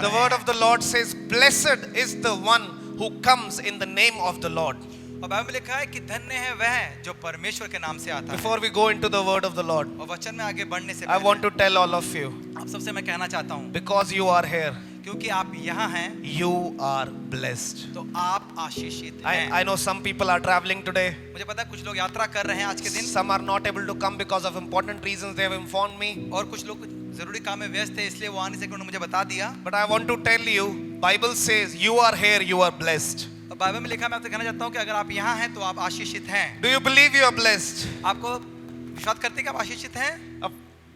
The रहे word हैं। of the Lord says, "Blessed is the one who comes in the name of the Lord." और Bible में लिखा है कि धन्य है वह जो परमेश्वर के नाम से आता है। Before we go into the word of the Lord, और वचन में आगे बढ़ने से I पहले want to tell all of you, आप सबसे मैं कहना चाहता हूँ, because you are here, क्योंकि आप यहाँ हैं you are blessed. तो आप आशीषित हैं। I know some people are traveling today. मुझे पता है कुछ लोग यात्रा कर रहे हैं आज के दिन, Some are not able to come because of important reasons they have informed me. और कुछ लोग जरूरी काम में व्यस्त थे इसलिए वो आने से उन्होंने मुझे बता दिया। But I want to tell you, Bible says you are here, you are blessed. और बाइबल में लिखा है, मैं आपसे कहना चाहता हूँ कि अगर आप यहाँ हैं तो आप आशीषित हैं। Do you believe you are blessed? आपको विश्वास करते हैं कि आप आशीषित हैं?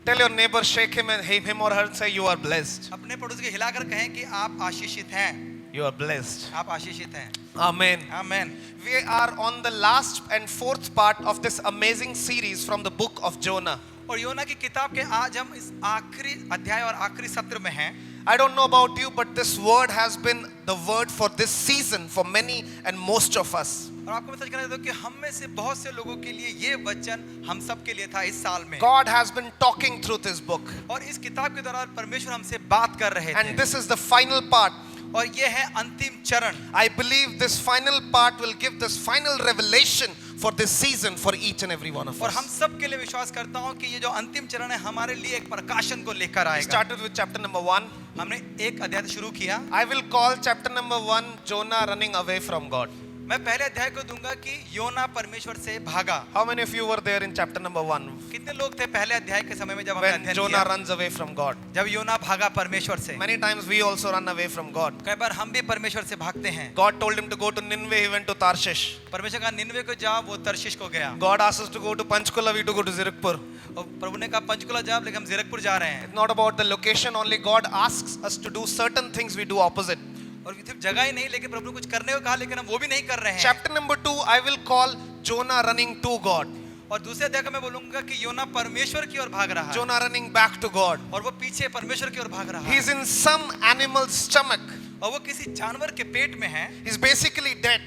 Tell your neighbor, shake him or her, say you are blessed. अपने पड़ोसी को हिलाकर कहें कि आप आशीषित हैं। You are blessed. आप आशीषित हैं। Amen. आमीन। We are on the last and fourth part of this amazing series from the book of Jonah. और योना की किताब के आज हम इस आखिरी अध्याय और आखिरी सत्र में हैं। I don't know about you, but this word has been the word for this season for many and most of us. और आपको मैं सच कहना चाहता हूँ कि हम में से बहुत से लोगों के लिए ये वचन हम सब के लिए था इस साल में। God has been talking through this book. और इस किताब के दौरान परमेश्वर हमसे बात कर रहे थे। And this is the final part. और ये है अंतिम चरण। I believe this final part will give this final revelation for this season for each and every one of और हम us. सब के लिए विश्वास करता हूँ कि ये जो अंतिम चरण है हमारे लिए एक प्रकाशन को लेकर We आएगा। started with chapter number 1. हमने एक अध्याय से शुरू किया। I will call chapter number 1 Jonah running away from God. मैं पहले अध्याय को दूंगा कि योना परमेश्वर से भागा। How many of you were there in chapter number 1 कितने लोग थे पहले अध्याय के समय में जब हमने when अध्ययन Jonah किया? runs away from God? जब योना भागा परमेश्वर से। Many times we also run away from God. कई बार हम भी परमेश्वर से भागते हैं। God told him to go to Nineveh, he went to Tarshish. परमेश्वर का निन्वे को जाओ, वो तर्शिश को गया। God asked us to go to Panchkula, we to go to Zirikpur. और प्रभु ने कहा पंचकुला जाओ, लेकिन हम जीरकपुर जा रहे हैं। It's not about the location only. God asks us to do certain things, we do opposite. और सिर्फ जगह ही नहीं, लेकिन प्रभु ने कुछ करने को कहा, लेकिन हम वो भी नहीं कर रहे हैं। Chapter number 2, I will call Jonah running to God. और दूसरे अध्याय का मैं बोलूंगा कि योना परमेश्वर की ओर भाग रहा है। Jonah running back to God. और वो पीछे परमेश्वर की ओर भाग रहा है। He's in some animal's stomach. और वो किसी जानवर के पेट में है। He's basically dead.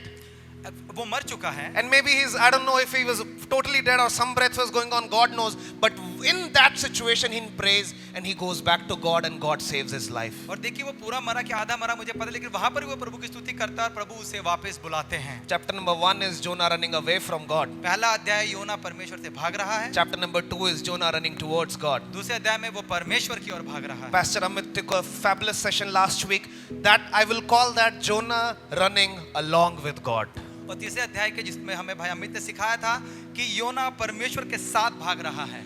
वो मर चुका है। And maybe I don't know if he was totally dead or some breath was going on, God knows. But in that situation, he prays and he goes back to God and God saves his life. और देखिए वो पूरा मरा कि आधा मरा मुझे पता, लेकिन वहां पर भी वो प्रभु की स्तुति करता है और प्रभु उसे वापस बुलाते हैं। Chapter number 1 is Jonah running away from God. पहला अध्याय योना परमेश्वर से भाग रहा है। Chapter number 2 is Jonah running towards God. दूसरे अध्याय में वो परमेश्वर की ओर भाग रहा है। Pastor Amit took a fabulous session last week. That I will call that Jonah running along with God. और तीसरे अध्याय के जिसमें हमें भाई अमित ने सिखाया था कि योना परमेश्वर के साथ भाग रहा है।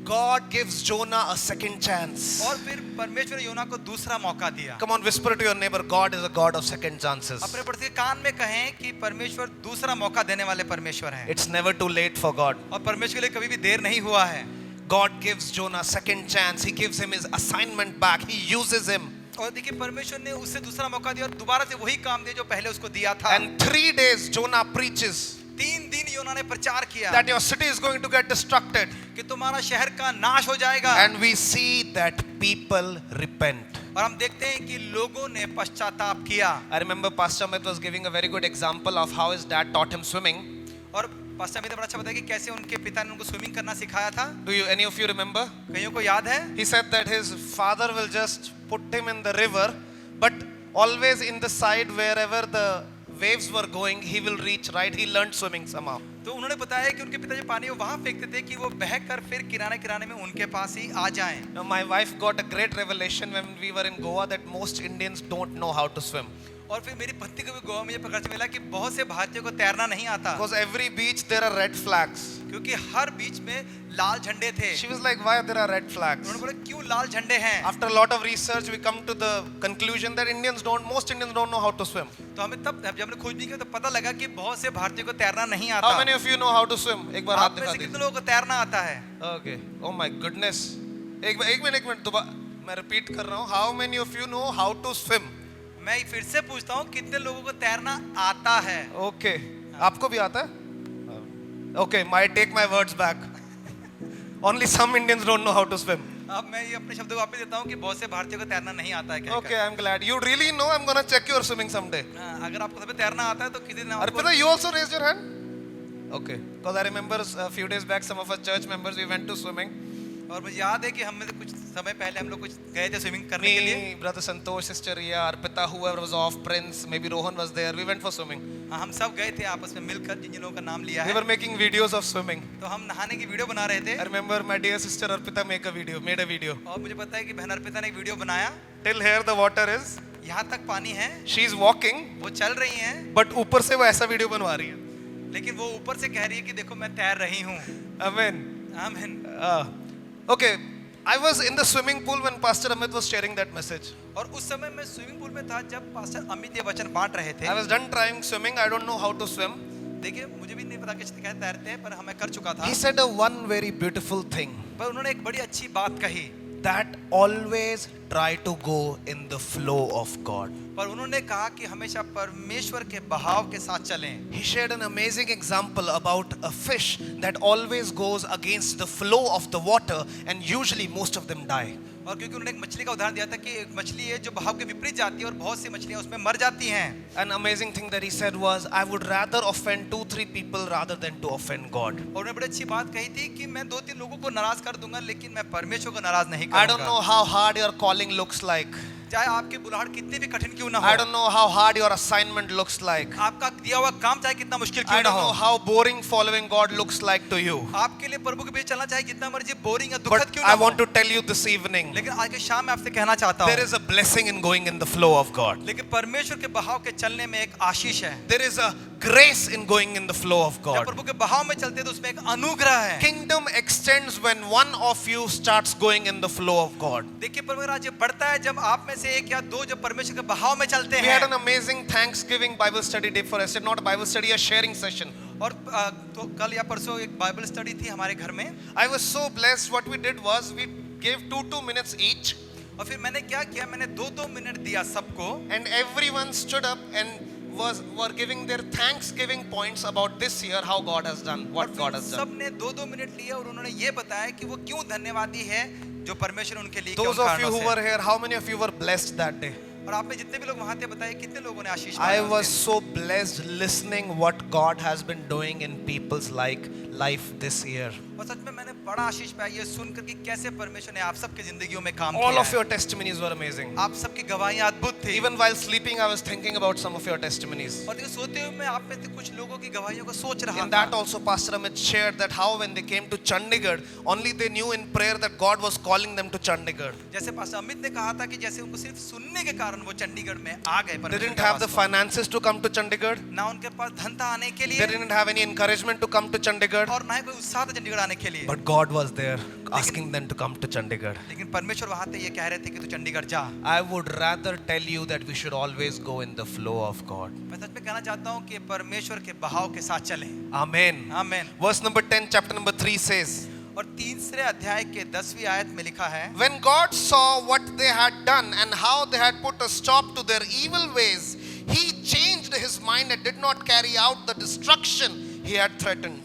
God gives Jonah a second chance. और फिर परमेश्वर योना को दूसरा मौका दिया। Come on, whisper it to your neighbor. God is a God of second chances. अपने पड़ोसी के कान में कहें कि परमेश्वर दूसरा मौका देने वाले परमेश्वर हैं। It's never too late for God. और परमेश्वर के लिए कभी भी देर नहीं हुआ है। God gives Jonah second chance. He gives him his assignment back. He uses him. और देखिए परमेश्वर ने उससे दूसरा मौका दिया और दोबारा से वही काम दिया जो पहले उसको दिया था। And 3 days Jonah preaches 3 दिन योना ने प्रचार किया that your city is going to get destructed. कि तुम्हारा शहर का नाश हो जाएगा। And we see that people repent. और हम देखते हैं कि लोगों ने पश्चाताप किया। I remember Pastor Amit was giving a very good example of how his dad taught him swimming. और पास्टर अमित ने बड़ा अच्छा बताया कि कैसे उनके पिता ने उनको स्विमिंग करना सिखाया था। Do you any of you remember? कईयों को याद है? He said that his father will just put him in the river, but always in the side wherever the waves were going, he will reach right. He learned swimming somehow. तो उन्होंने बताया कि उनके पिताजी पानी वहां फेंकते थे कि वो बहकर फिर किनारे किनारे में उनके पास ही आ जाएं। Now, my wife got a great revelation when we were in Goa that most Indians don't know how to swim. और फिर मेरी पत्नी को भी गोवा में ये पकड़ से मिला कि बहुत से भारतीयों को तैरना नहीं आता। Because every beach there are red flags. क्योंकि हर बीच में लाल झंडे थे। She was like, why there are red flags? उन्होंने बोला क्यों लाल झंडे हैं? After a lot of research, we come to the conclusion that most Indians don't know how to swim. तो हमें तब जब हमने खोजबीन की तो पता लगा कि बहुत से भारतीयों को तैरना नहीं आता। How many of you know how to swim? एक बार हाथ आप में दिखा से दीजिए. कितने लोगों को तैरना आता है? Okay. Oh my goodness. एक मिनट दोबारा मैं रिपीट कर रहा हूँ. How many of you know how to swim? मैं फिर से पूछता हूँ कितने लोगों को तैरना आता है? Okay. आपको भी आता है? Okay. I take my words back. Only some Indians don't know how to swim. अब मैं ये अपने शब्दों को वापस देता हूँ कि बहुत से भारतीयों को तैरना नहीं आता है कहकर। Okay, I'm glad. You really know. I'm gonna check your swimming someday. अगर आपको सब तैरना आता है तो किसी दिन आपको Arpita, you also raised your hand? Okay. Because I remember a few days back, some of us church members, we went to swimming. और मुझे याद है कि हम में से कुछ समय पहले हम लोग कुछ गए थे स्विमिंग करने के लिए। Me, Brother Santosh, Sister Ria, Arpita, whoever was off, Prince, maybe Rohan was there. We went for swimming. हाँ, हम सब गए थे आपस में मिलकर, जिन जिन लोगों का नाम लिया We है। were making videos of swimming. तो हम नहाने की वीडियो बना रहे थे। I remember my dear sister Arpita made a video. और मुझे पता है कि बहन अर्पिता ने एक वीडियो बनाया। Till here the water is. यहाँ तक पानी है, She is walking, वो चल रही हैं, but ऊपर से वो ऐसा वीडियो बनवा रही है. लेकिन वो ऊपर से कह रही है कि देखो मैं तैर रही हूँ। Amen. आमीन। Okay, I was in the swimming pool when Pastor Amit was sharing that message. और उस समय मैं स्विमिंग पूल में था जब पास्टर अमित ये वचन बांट रहे थे। I was done trying swimming. I don't know how to swim. देखिए मुझे भी नहीं पता कैसे तैरते हैं, पर हमें कर चुका था। He said a one very beautiful thing. पर उन्होंने एक बड़ी अच्छी बात कही। That always try to go in the flow of God. पर उन्होंने कहा कि हमेशा परमेश्वर के बहाव के साथ चलें। He shared an amazing example about a fish that always goes against the flow of the water, and usually most of them die. और क्योंकि उन्होंने एक मछली का उदाहरण दिया था कि एक मछली है जो बहाव के विपरीत जाती है और बहुत सी मछलियां उसमें मर जाती हैं। An amazing thing that he said was, I would rather offend 2-3 people rather than to offend God. और उन्होंने बड़ी अच्छी बात कही थी कि मैं 2-3 लोगों को नाराज कर दूंगा, लेकिन मैं परमेश्वर को नाराज नहीं I don't करूंगा। know how hard your calling looks like. चाहे आपकी बुलाहट कितनी भी कठिन क्यों ना हो, I don't know how hard your assignment looks like. आपका दिया हुआ काम चाहे कितना मुश्किल I क्यों ना don't know हो, how boring following God looks like to you. आपके लिए प्रभु के बीच चलना चाहे जितना मर्जी बोरिंग या But दुखद क्यों ना I हो, want to tell you this evening, लेकिन आज के शाम में आपसे कहना चाहता there हूँ, is a blessing in going in the flow of God. लेकिन परमेश्वर के बहाव के चलने में एक आशीष है। There is a grace in going in the flow of जब God. प्रभु के बहाव में चलते हैं तो उसमें एक अनुग्रह है। Kingdom extends when one of you starts going in the flow of God. देखिए परमेश्वर राज्य बढ़ता है जब आप में से एक या दो जब परमेश्वर के बहाव में चलते We had हैं। an amazing Thanksgiving Bible study day for us. Not a Bible study, a sharing session. और तो कल या परसों एक बाइबल स्टडी थी हमारे घर में। I was so blessed. What we did was we gave 2 minutes each, और फिर मैंने क्या किया, मैंने 2-2 मिनट दिया सबको, and everyone stood up and were giving their Thanksgiving points about this year, how God has done, और what फिर God has done. सबने 2-2 मिनट लिए और उन्होंने ये बताया कि वो क्यों धन्यवादी है जो परमेश्वर उनके लिए Those क्यों of you कारणों who से। were here, how many of you were blessed that day? और आप में जितने भी लोग वहां थे बताइए कितने लोगों ने आशीष I पाया उस was दिन? so blessed listening what God has been doing in people's life this year. और सच में मैंने बड़ा आशीष पाया ये सुनकर कि कैसे परमेश्वर ने आप सबके जिंदगियों में काम All किया of है। your testimonies were amazing. आप सबकी गवाहियां अद्भुत थी। Even while sleeping, I was thinking about some of your testimonies. और देखो सोते हुए मैं आप में से कुछ लोगों की गवाहियों को सोच रहा In था। that also, Pastor Amit shared that how when they came to Chandigarh, only they knew in prayer that God was calling them to Chandigarh. जैसे पास्टर अमित ने कहा था कि जैसे उनको सिर्फ सुनने के कारण वो चंडीगढ़ में आ गए, They परमेश्वर didn't के have the आवाज को। finances to come to Chandigarh. ना उनके पास धन था आने के They लिए didn't have any encouragement to come to Chandigarh. और ना ही कोई उत्साह था चंडीगढ़ आने के लिए, But God was there asking them to come to Chandigarh. लेकिन परमेश्वर वहां थे ये कह रहे थे कि तू चंडीगढ़ जा। I would rather tell you that we should always go in the flow of God. मैं सच में कहना चाहता हूँ कि परमेश्वर के बहाव के साथ चलें। Amen. आमीन। Verse number 10, chapter number 3 says, और 3 अध्याय के 10वीं आयत में लिखा है, when God saw what they had done and how they had put a stop to their evil ways, he changed his mind and did not carry out the destruction he had threatened.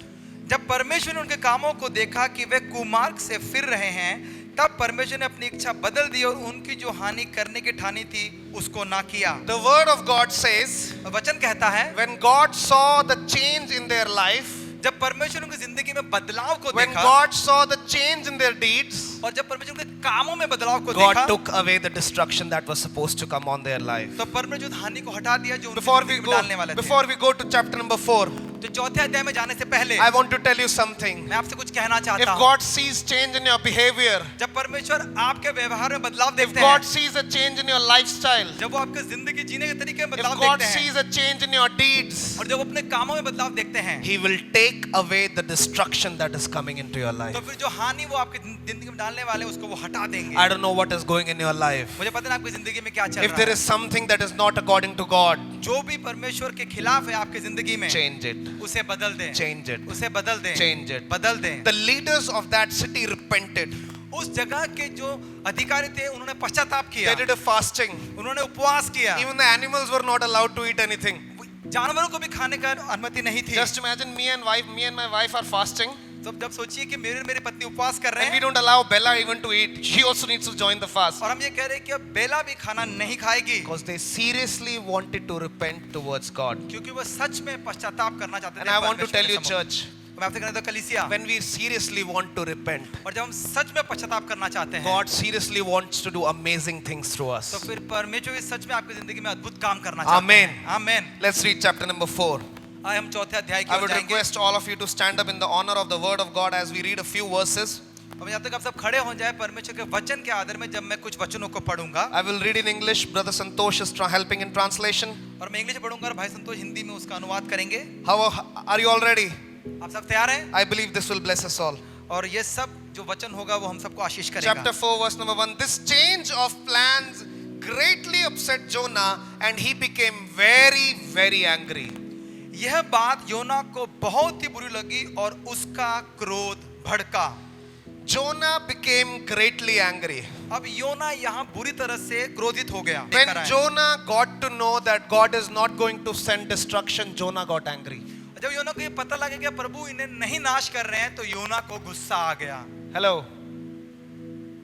जब परमेश्वर ने उनके कामों को देखा कि वे कुमार्ग से फिर रहे हैं, तब परमेश्वर ने अपनी इच्छा बदल दी और उनकी जो हानि करने की ठानी थी उसको ना किया। The word of God says, वचन कहता है when God saw the change in their life, जब परमेश्वर उनकी जिंदगी में बदलाव को when देखा God saw the change in their deeds, और जब परमेश्वर उनके कामों में बदलाव को God देखा, took away the destruction that was supposed to come on their life. तो परमेश्वर हानि को हटा दिया जो उनकी Before जिंदगी we में डालने वाले go, थे। before we go to chapter number 4, तो 4थे अध्याय में जाने से पहले I want to tell you something. मैं आपसे कुछ कहना If चाहता हूँ। God sees change in your behavior, जब परमेश्वर आपके व्यवहार में बदलाव if देखते God हैं, sees a change in your lifestyle, जब वो आपके जिंदगी जीने के तरीके में if बदलाव God देखते हैं sees a change in your deeds, और जब वो अपने कामों में बदलाव देखते हैं, He will take away the destruction that is coming into your life. तो फिर जो हानि वो आपकी जिंदगी में डालने वाले हैं, उसको वो हटा देंगे। I don't know what is going in your life. मुझे पता नहीं आपकी जिंदगी में क्या चल If रहा there है। is something that is not according to God, जो भी परमेश्वर के खिलाफ है आपकी जिंदगी में, change it. उसे बदल दें, Change it. उसे बदल दें, Change it. बदल दें। The leaders of that city repented. उस जगह के जो अधिकारी थे उन्होंने पश्चाताप किया, They did a fasting. उन्होंने उपवास किया। Even the animals were not allowed to eat anything. जानवरों को भी खाने का अनुमति नहीं थी। Just imagine me and my wife are fasting, तो जब सोचिए कि मेरे और मेरी पत्नी उपवास कर रहे and we हैं don't allow Bella even to eat. She also needs to join the fast. और हम ये कह रहे हैं कि अब बेला भी खाना नहीं खाएगी, Because they seriously wanted to repent towards God. क्योंकि वो सच में पश्चाताप करना चाहते थे। And I want to परमेश्वर tell के you, सम्मुख। church, मैं आपसे कहना था कलीसिया, when we seriously want to repent, और जब हम सच में पश्चाताप करना चाहते हैं, God seriously wants to do amazing things through तो us. फिर परमेश्वर भी सच में आपकी जिंदगी में अद्भुत काम करना चाहते Amen. हैं। आमेन। Let's read chapter number 4. आइए हम चौथे अध्याय की I ओर would जाएंगे। request all of you to stand up in the honor of the word of God as we read a few verses. अब जब तक आप सब खड़े हो जाए परमेश्वर के वचन के आदर में, जब मैं कुछ वचनों को पढ़ूंगा, I will read in English. Brother Santosh is helping in translation. और मैं इंग्लिश में पढ़ूंगा और भाई संतोष हिंदी में उसका अनुवाद करेंगे। How are you all ready? आप सब तैयार हैं? I believe this will bless us all. और ये सब जो वचन होगा वो हम सबको आशीष करेगा। Chapter 4 verse number 1. This change of plans greatly upset Jonah and he became very, very angry. यह बात योना को बहुत ही बुरी लगी और उसका क्रोध भड़का। Jonah became greatly angry. अब योना यहाँ बुरी तरह से क्रोधित हो गया। When Jonah got to know that God is not going to send destruction, Jonah got angry. जब योना को ये पता लगा कि प्रभु इन्हें नहीं नाश कर रहे हैं, तो योना को गुस्सा आ गया। Hello.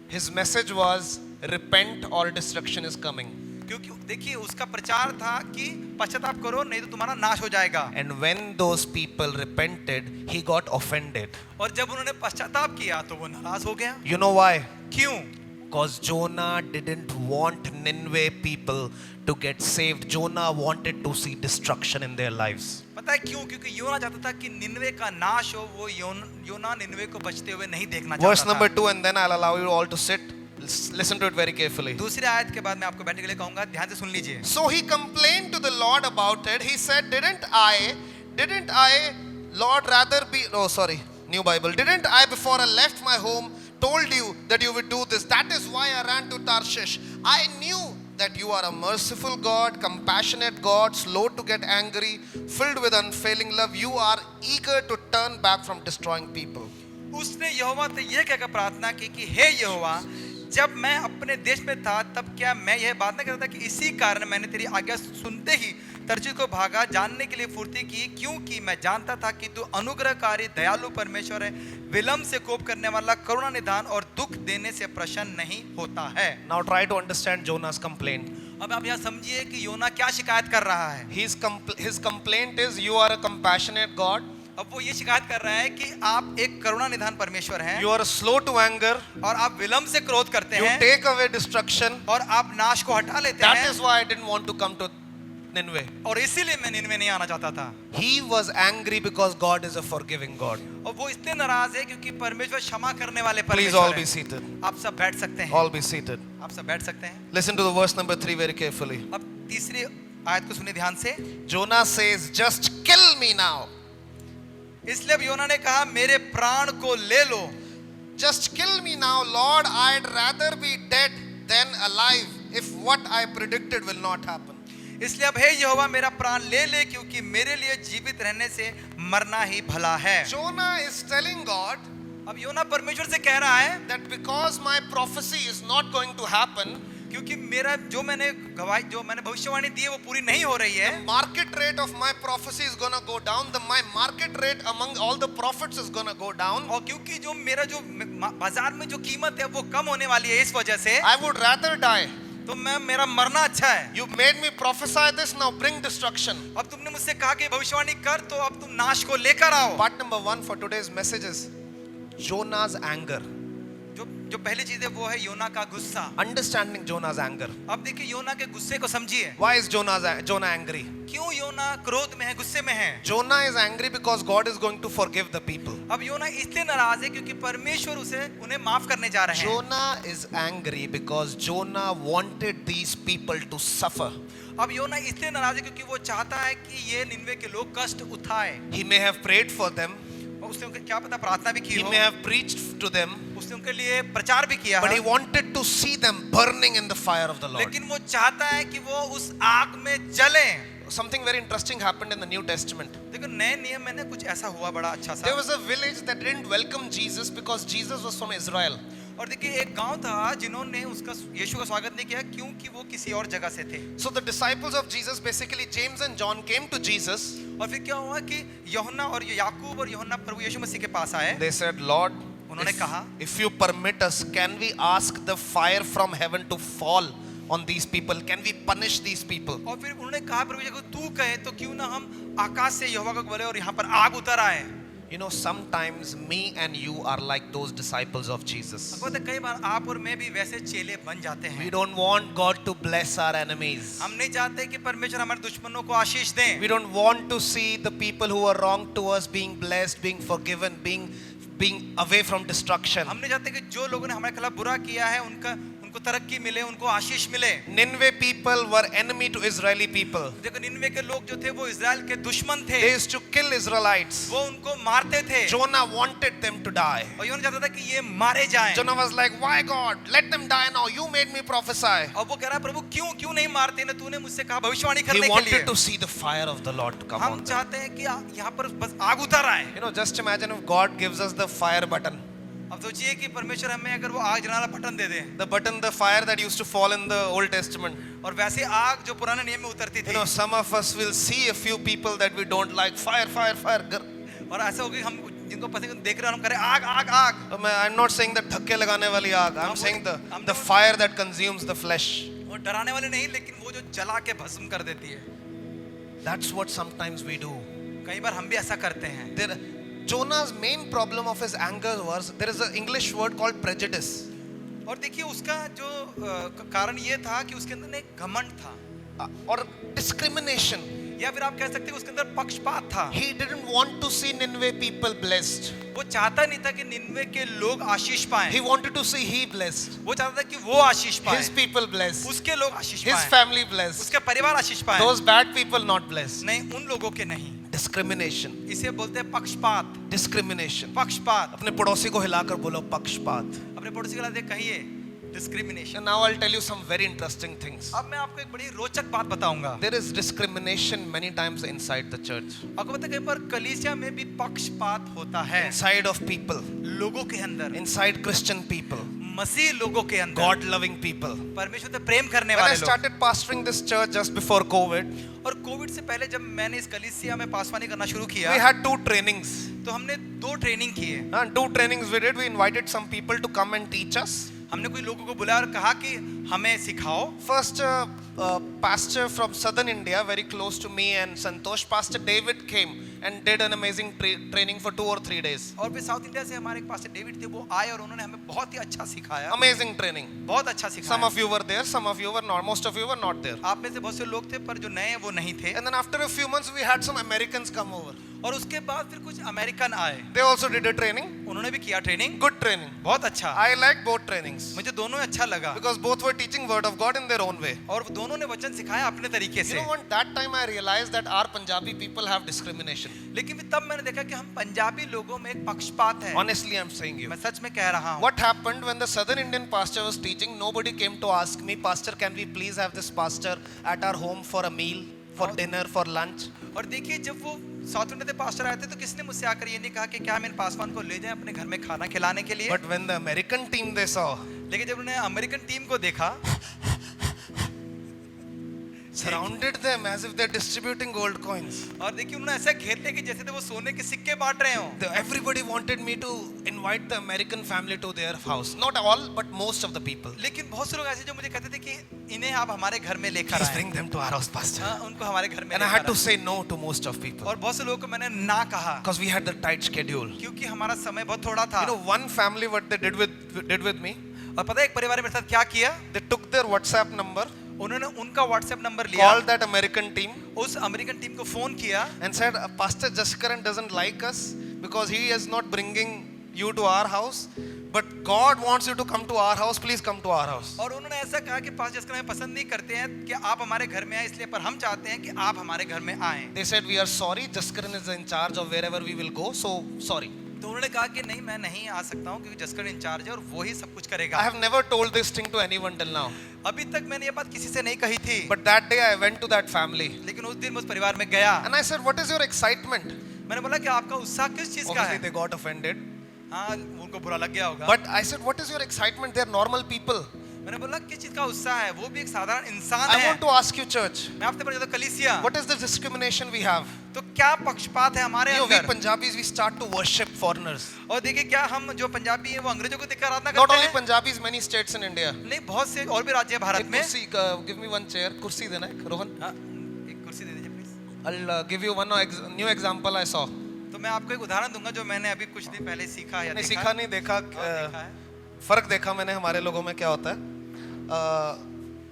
His message was repent or destruction is coming. क्योंकि देखिए उसका प्रचार था कि पश्चाताप करो नहीं तो तुम्हारा नाश हो जाएगा। And when those people repented, he got offended. और जब उन्होंने पश्चाताप किया तो वो नाराज हो गया। You know why? क्यों? Because Jonah didn't want Nineveh people to get saved. Jonah wanted to see destruction in their lives. पता है क्यों? क्योंकि योना चाहता था कि निनवे का नाश हो। वो योना निनवे को बचते हुए नहीं देखना चाहता था। Verse number 2, and then I'll allow you all to sit. Listen to it very carefully. दूसरी आयत के बाद मैं आपको बैठने के लिए कहूंगा, ध्यान से सुन लीजिए। So he complained to the Lord about it. He said, didn't I, Lord, rather be, oh sorry, New Bible. Didn't I before I left my home told you that you would do this? That is why I ran to Tarshish. I knew that you are a merciful God, compassionate God, slow to get angry, filled with unfailing love. You are eager to turn back from destroying people. उसने यहोवा से यह कहकर प्रार्थना की कि हे यहोवा, जब मैं अपने देश में था तब क्या मैं यह बात नहीं करता था कि इसी कारण मैंने तेरी आज्ञा सुनते ही तर्शीश को भागा, जानने के लिए फुर्ती की, क्योंकि मैं जानता था कि तू अनुग्रहकारी दयालु परमेश्वर है, विलंब से कोप करने वाला, करुणा निधान और दुख देने से प्रसन्न नहीं होता है। Now try to understand Jonah's complaint. अब आप यहाँ समझिए कि योना क्या शिकायत कर रहा है। His complaint is, you are a compassionate God. अब वो ये शिकायत कर रहा है कि आप एक करुणा निधान परमेश्वर हैं, You are slow to anger. और आप विलंब से क्रोध करते You हैं, take away destruction. और आप नाश को हटा लेते That हैं। is why I didn't want to come to Nineveh. और इसीलिए मैं निनवे नहीं आना चाहता था। He was angry because God is a forgiving God. और वो इसलिए नाराज है क्योंकि परमेश्वर क्षमा करने वाले Please all परमेश्वर be है। seated. आप सब बैठ सकते हैं। All be seated. आप सब बैठ सकते हैं। Listen to the verse number 3 very carefully. अब तीसरी आयत को सुनिए ध्यान से। Jonah says, just kill me now. इसलिए अब योना ने कहा, मेरे प्राण को ले लो। Just kill me now, Lord. I'd rather be dead than alive if what I predicted will not happen. इसलिए अब हे यहोवा मेरा प्राण ले ले, क्योंकि मेरे लिए जीवित रहने से मरना ही भला है। Jonah is telling God अब योना परमेश्वर से कह रहा है that because my prophecy is not going to happen, क्योंकि मेरा जो मैंने भविष्यवाणी दी है वो पूरी नहीं हो रही है। market rate of my prophecy is going to go down. My market rate among all the prophets is going to go down. और क्योंकि जो मेरा जो बाजार में जो कीमत है वो कम होने वाली है, इस वजह से I would rather die. तो मेरा मरना अच्छा है। You made me prophesy this, now bring destruction. अब तुमने मुझसे कहा कि भविष्यवाणी कर, तो अब तुम नाश को लेकर आओ। Part number 1 for today's message is Jonah's anger. जो पहली चीज है वो है योना का गुस्सा। Understanding Jonah's anger. अब देखिए योना के गुस्से को समझिए। Why is Jonah angry? क्यों योना क्रोध में है, गुस्से में है? Jonah is angry because God is going to forgive the people. अब योना इसलिए नाराज है क्योंकि परमेश्वर उन्हें माफ करने जा रहे हैं। Jonah is angry because Jonah wanted these people to suffer. अब योना इसलिए नाराज है क्योंकि वो चाहता है कि ये निनवे के लोग कष्ट उठाए। He may have prayed for them. उसने उनके क्या पता प्रार्थना भी की He हो, may have preached to them. उसने उनके लिए प्रचार भी किया But है, he wanted to see them burning in the fire of the Lord. लेकिन वो चाहता है कि वो उस आग में जलें। Something very interesting happened in the New Testament. देखो नए नियम में ना कुछ ऐसा हुआ बड़ा अच्छा सा। There was a village that didn't welcome Jesus because Jesus was from Israel. और देखिए एक गांव था जिन्होंने उसका यीशु का स्वागत नहीं किया क्योंकि वो किसी और जगह से थे। So the disciples of Jesus, basically James and John, came to Jesus. और फिर क्या हुआ कि यूहन्ना और याकूब और यूहन्ना प्रभु यीशु मसीह के पास आए। They said, Lord, उन्होंने कहा, if you permit us, can we ask the fire from heaven to fall on these people? Can we punish these people? और फिर उन्होंने कहा प्रभु यीशु तू कहे तो क्यों ना हम आकाश से यहोवा को बोले और यहाँ पर आग उतर आए। You know, sometimes me and you are like those disciples of Jesus. आपको पता है, कई बार आप और मैं भी वैसे चेले बन जाते We हैं। don't want God to bless our enemies. हम नहीं चाहते कि परमेश्वर हमारे दुश्मनों को आशीष दें। We don't want to see the people who are wrong to us being blessed, being forgiven, being away from destruction. हम नहीं चाहते कि जो लोगों ने हमारे खिलाफ बुरा किया है उनको तरक्की मिले, उनको आशीष मिले। Nineveh people were enemy to Israeli people. देखो निनवे के लोग जो थे वो इजराइल के दुश्मन थे। They used to kill Israelites. वो उनको मारते थे। Jonah wanted them to die. और योना चाहता था कि ये मारे जाएं। Jonah was like, why God? Let them die now. You made me prophesy. और वो कह रहा प्रभु क्यों नहीं मारते ना, तूने मुझसे कहा भविष्यवाणी He करने के लिए। wanted to see the fire of the Lord to come हम on them. चाहते हैं कि यहाँ पर बस आग उतर आए। You know, just imagine if God gives us the fire button. अब सोचिए कि परमेश्वर हमें अगर वो आग जलाने वाला button they they, The button, the fire that used to fall in the Old Testament. और वैसे आग जो पुराने नियम में उतरती You थी, know, some of us will see a few people that we don't like. Fire, fire, fire. और ऐसा हो कि हम जिनको पसंद देख रहे हैं हम करें आग आग आग। I'm not saying the धक्के लगाने वाली आग. I'm saying the fire that consumes the flesh. वो डराने वाले नहीं, लेकिन वो जो जला के भस्म कर देती है। That's what sometimes we do. कई बार हम भी ऐसा करते हैं। Jonah's main problem of his anger was, there is an English word called prejudice. और देखिए उसका जो कारण ये था कि उसके अंदर एक घमंड था, Or discrimination. या फिर आप कह सकते हैं उसके अंदर पक्षपात था। He didn't want to see Nineveh people blessed. वो चाहता नहीं था कि निनवे के लोग आशीष पाएं। He wanted to see he blessed. वो चाहता था कि वो आशीष पाएं, His people blessed. उसके लोग आशीष His पाएं, family blessed. उसके परिवार आशीष पाएं। Those bad people not blessed. नहीं, उन लोगों के नहीं। Discrimination. इसे बोलते हैं पक्षपात। Discrimination. पक्षपात। अपने पड़ोसी को हिलाकर बोलो पक्षपात. अपने पड़ोसी के साथ कहिए discrimination. And now I'll tell you some very interesting things. अब मैं आपको एक बड़ी रोचक बात बताऊंगा। There is discrimination many times inside the church. आपको पता है कई बार कलीसिया में भी पक्षपात होता है। Inside of people. लोगों के अंदर, Inside Christian people. मसीह लोगों के अंदर, God loving people. परमेश्वर से प्रेम करने When I वाले लोग। started pastoring this church just before COVID, और कोविड से पहले जब मैंने इस कलीसिया में पासवानी करना शुरू किया, we had 2 trainings. तो हमने 2 ट्रेनिंग किए। And 2 trainings we did. We invited some people to come and teach us. हमने कुछ लोगों को बुलाया और कहा कि हमें सिखाओ। First, pastor from southern India, very close to me and Santosh, Pastor David came and did an amazing training for 2 or 3 days. और फिर साउथ इंडिया से हमारे एक पास्टर डेविड थे, वो आए और उन्होंने हमें बहुत ही अच्छा सिखाया। Amazing training. बहुत अच्छा सिखाया। Some of you were there, some of you were not. Most of you were not there. आप में से बहुत से लोग थे, पर जो नए हैं वो नहीं थे। And then after a few months, we had some Americans come over. और उसके बाद फिर कुछ अमेरिकन आए, They also did a training. उन्होंने भी किया ट्रेनिंग। Good training. बहुत अच्छा, I like both trainings मुझे दोनों अच्छा लगा, because both were teaching word of God in their own way. और दोनों ने वचन सिखाया अपने तरीके You से। know what? That time I realized that our Punjabi people have discrimination. लेकिन फिर तब मैंने देखा कि हम पंजाबी लोगों में एक पक्षपात है। Honestly, I'm saying you. मैं सच में कह रहा हूँ। What happened when the southern Indian pastor was teaching? Nobody came to ask me, Pastor, can we please have this pastor at our home for a meal, for dinner, for lunch? और देखिए जब वो south India से pastor आए थे तो किसने मुझसे आकर ये नहीं कहा कि क्या मेरे पासवान को ले जाएं अपने घर में खाना खिलाने के लिए। But when the American team they saw, लेकिन जब उन्होंने अमेरिकन टीम को देखा, surrounded them as if they're distributing gold coins. और देखिए उन्होंने ऐसा घेर लिया कि जैसे थे वो सोने के सिक्के बांट रहे हो। Everybody wanted me to invite the American family to their house. Not all, but most of the people. लेकिन बहुत से लोग ऐसे जो मुझे कहते थे कि इन्हें आप हमारे घर में लेकर Please आएं। bring them to our house, Pastor. हाँ, उनको हमारे घर में And I लेकर had to आएं। say no to most of people और बहुत से लोगों को मैंने ना कहा, because we had the tight schedule. क्योंकि हमारा समय बहुत थोड़ा था। You know, one family what they did with me, और पता है एक परिवार ने मेरे साथ क्या किया? they took their WhatsApp number, उन्होंने उनका व्हाट्सएप नंबर लिया, called that American team, उस अमेरिकन टीम को फोन किया and said, Pastor Jaskaran doesn't like us because he is not bringing you to our house, but God wants you to come to our house. Please come to our house. और उन्होंने ऐसा कहा कि pastor Jaskar हमें पसंद नहीं करते हैं कि आप हमारे घर में आए, इसलिए पर हम चाहते हैं कि आप हमारे घर में आएं। They said, we are sorry, Jaskaran is in charge of wherever we will go, so sorry. तो उन्होंने कहा कि नहीं, मैं नहीं आ सकता हूँ क्योंकि जसकर इंचार्ज है और वो ही सब कुछ करेगा। I have never told this thing to anyone till now, अभी तक मैंने ये बात किसी से नहीं कही थी, but that day I went to that family लेकिन उस दिन मैं उस परिवार में गया। and I said, what is your excitement? मैंने बोला कि आपका उत्साह किस चीज का Obviously है? they got offended, हाँ, उनको बुरा लग गया होगा। but I said, what is your excitement? They are normal people. मैंने बोला किस चीज का उत्साह है? वो भी एक साधारण इंसान I है। want to ask you, church, मैं आपसे पूछता कलीसिया, what is the discrimination we have? तो क्या पक्षपात है हमारे You know, we अंदर? Punjabis, we start to worship foreigners. और देखिए क्या हम जो पंजाबी हैं वो अंग्रेजों को देखकर आराधना Not करते only हैं? Punjabis, many states in India. नहीं, बहुत से और भी राज्य हैं भारत एक में। कुर्सी, give me one chair. कुर्सी देना है, रोहन. हाँ, एक कुर्सी दे दीजिए please. I'll give you one new example I saw. तो तो मैं आपको एक उदाहरण दूंगा जो मैंने अभी कुछ दिन पहले सीखा या नहीं देखा सीखा नहीं देखा, देखा है। फर्क देखा मैंने हमारे लोगों में क्या होता है।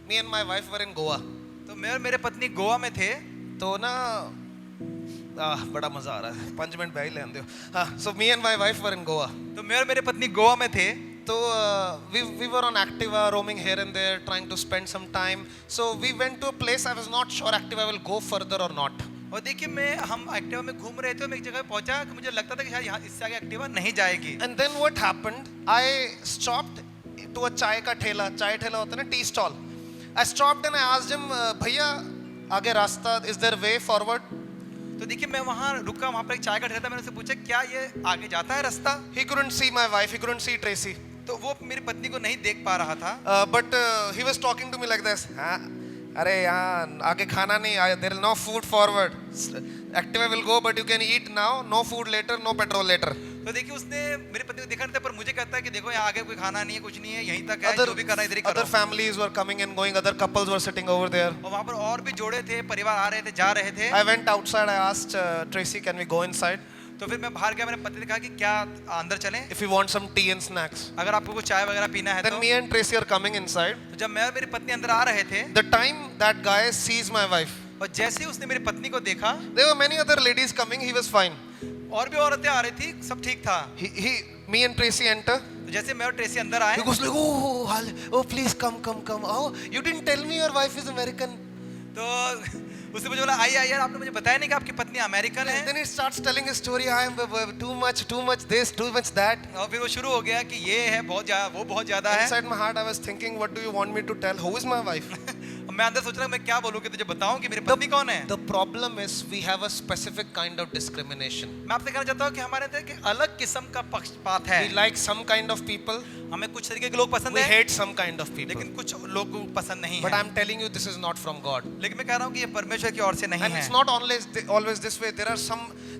मी एंड माय वाइफ वर इन गोवा। तो मैं और मेरे पत्नी गोवा में थे। तो ना बड़ा मजा आ रहा है, 5 मिनट बैठ लेंदे हो। हाँ, सो मी एंड माय वाइफ वर इन गोवा। तो मैं और मेरे पत्नी गोवा में थे। So we were on Activa, roaming here and there, trying to spend some time. So we went to a place I was not sure Activa will go further or not. और देखिए हम एक्टिवा में घूम रहे थे, मैं एक जगह पहुंचा कि मुझे लगता था कि शायद यहाँ इससे आगे एक्टिवा नहीं जाएगी। And then what happened? I stopped to a चाय का ठेला, चाय ठेला होता है ना, tea stall. I stopped and I asked him, भैया आगे रास्ता, is there way forward? तो देखिए मैं वहाँ रुका, वहाँ पर एक चाय का ठेला था। मैंने उससे पूछा क्या ये आगे जाता है रास्ता? He couldn't see my wife, he couldn't see Tracy. तो वो मेरी पत्नी को नहीं देख पा रहा था। But he was talking to me like this. हाँ, अरे यहाँ आगे खाना नहीं आया, there is no food forward. Activa will go, but you can eat now. No food later, no petrol later. तो देखिए उसने मेरी पत्नी को देखा नहीं था, पर मुझे कहता है कि देखो यहाँ आगे कोई खाना नहीं है, कुछ नहीं है, यहीं तक है, जो भी करना है इधर ही करो। Other families were coming and going. Other couples were sitting over there. और वहाँ पर और भी जोड़े थे, परिवार आ रहे थे, जा रहे थे। I went outside. I asked Tracy, can we go inside? तो फिर मैं बाहर गया, मैंने पत्नी से कहा कि क्या अंदर चलें, If you want some tea and snacks. अगर आपको कुछ चाय वगैरह पीना है Then तो। me and Tracy are coming inside. तो जब मैं और मेरी पत्नी अंदर आ रहे थे, The time that guy sees my wife, और जैसे ही उसने मेरी पत्नी को देखा, there were many other ladies coming. He was fine. और भी औरतें आ रही थी, सब ठीक था। Me and Tracy enter. तो जैसे मैं और ट्रेसी अंदर आए, He goes like, oh, please come. Oh, you didn't tell me your wife is American. तो उसने मुझे बोला आइए आइए, आपने मुझे बताया नहीं कि आपकी पत्नी अमेरिकन है। Then he starts telling his story. I am too much this, too much that. और फिर वो शुरू हो गया कि ये है बहुत ज्यादा, वो बहुत ज्यादा है। Inside my heart, I was thinking, what do you want me to tell? Who is my wife? मैं अंदर सोच रहा हूँ मैं क्या बोलूँ कि तुझे बताऊँ कि मेरी पत्नी कौन है। The problem is we have a specific kind of discrimination. मैं आपसे कहना चाहता हूँ कि हमारे अंदर एक अलग किस्म का पक्षपात है। We like some kind of people. हमें कुछ तरीके के लोग पसंद We हैं, hate some kind of people. लेकिन कुछ लोग पसंद नहीं But है। I'm telling you, this is not from God. लेकिन मैं कह रहा हूँ कि ये परमेश्वर की ओर से नहीं And है। it's not always this way.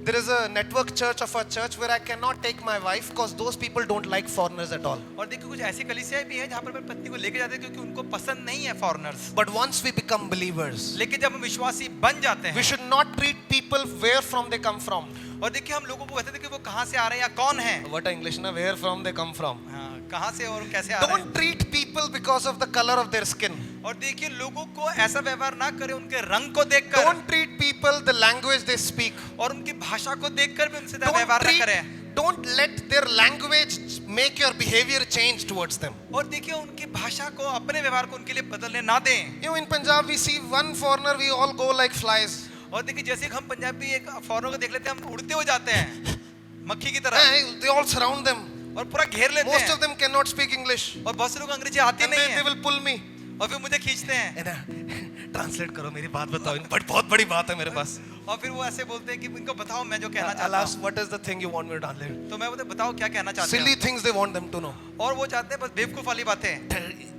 There is a network church of a church where I cannot take my wife because those people don't like foreigners at all. और देखिए कुछ ऐसी कलीसियाएं भी हैं जहाँ पर मेरी पत्नी को लेके जाते हैं क्योंकि उनको पसंद नहीं है foreigners. But once we become believers, लेकिन जब हम विश्वासी बन जाते we हैं, should not treat people where from they come from. और देखिए हम लोगों को बताते हैं कि वो कहाँ से आ रहे हैं या कौन है। What English na? Where from they come from. हाँ, कहाँ से और कैसे आ रहे हैं। Don't treat people because of the color of their skin. और देखिए लोगों को ऐसा व्यवहार ना करें उनके रंग को देखकर, Don't treat people the language they speak. और उनकी भाषा को देखकर भी उनसे व्यवहार ना करें। Don't let their language make your behavior change towards them. और देखिए उनकी भाषा को, अपने व्यवहार को उनके लिए बदलने ना दें। You know, in Punjab we see one foreigner, we all go like flies. और देखिए जैसे कि हम पंजाबी एक फॉरेनर को देख लेते हैं, हम उड़ते हो जाते हैं मक्खी की तरह, They all surround them. और पूरा घेर लेते Most of हैं। them cannot speak English. और बहुत से लोग अंग्रेजी आती And नहीं they है, will pull me. और फिर मुझे खींचते हैं। Translate करो, मेरी बात बताओ। बहुत बड़ी बात है मेरे पास. और फिर वो ऐसे बोलते हैं कि इनको बताओ मैं जो कहना I'll चाहता ask, हूँ। what is the thing you want me to translate? तो मैं बोलते बताओ क्या कहना चाहते Silly हो। things they want them to know. और वो चाहते हैं बस बेवकूफ वाली बातें।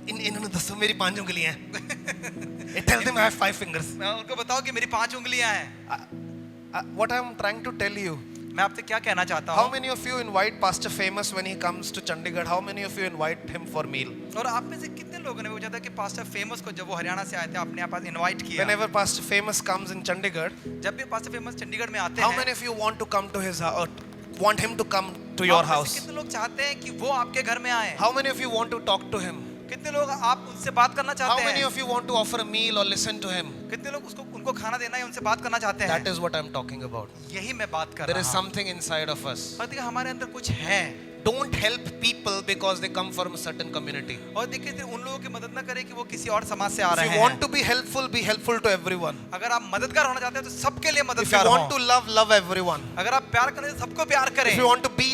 इन्होंने दसो मेरी 5 उंगलियां हैं. Tell them I have 5 fingers. मैं उनको बताओ कि मेरी 5 उंगलियां हैं। What I'm trying to tell you. मैं आपसे क्या कहना चाहता How हूँ। many of you invite Pastor Famous when he comes to Chandigarh? How many of you invite him for meal? और आप में से कितने लोगों ने पूछा था कि पास्टर फेमस को जब वो हरियाणा से आए थे अपने यहाँ पास इनवाइट किया। Whenever Pastor Famous comes in Chandigarh, जब भी पास्टर फेमस चंडीगढ़ में आते how हैं, many of you want to come to his house? Want him to come to your आप में से house? कितने लोग चाहते हैं कि वो आपके घर में आए। How many of you want to talk to him? कितने लोग आप उनसे बात करना How चाहते many हैं। of you want to offer a meal or listen to him? कितने लोग उनको खाना देना है, उनसे बात करना चाहते हैं। That is what I'm talking about. यही मैं बात कर There रहा is हूँ। something inside of us. और देखिए हमारे अंदर कुछ है। Don't help people because they come from a certain community. और देखिए फिर उन लोगों की मदद ना करें कि वो किसी और समाज से आ If रहे you want हैं। to be helpful to everyone. अगर आप मददगार होना चाहते हैं तो सबके लिए If you मददगार want to हो। love everyone. अगर आप प्यार करें तो सबको प्यार करें। If you want to be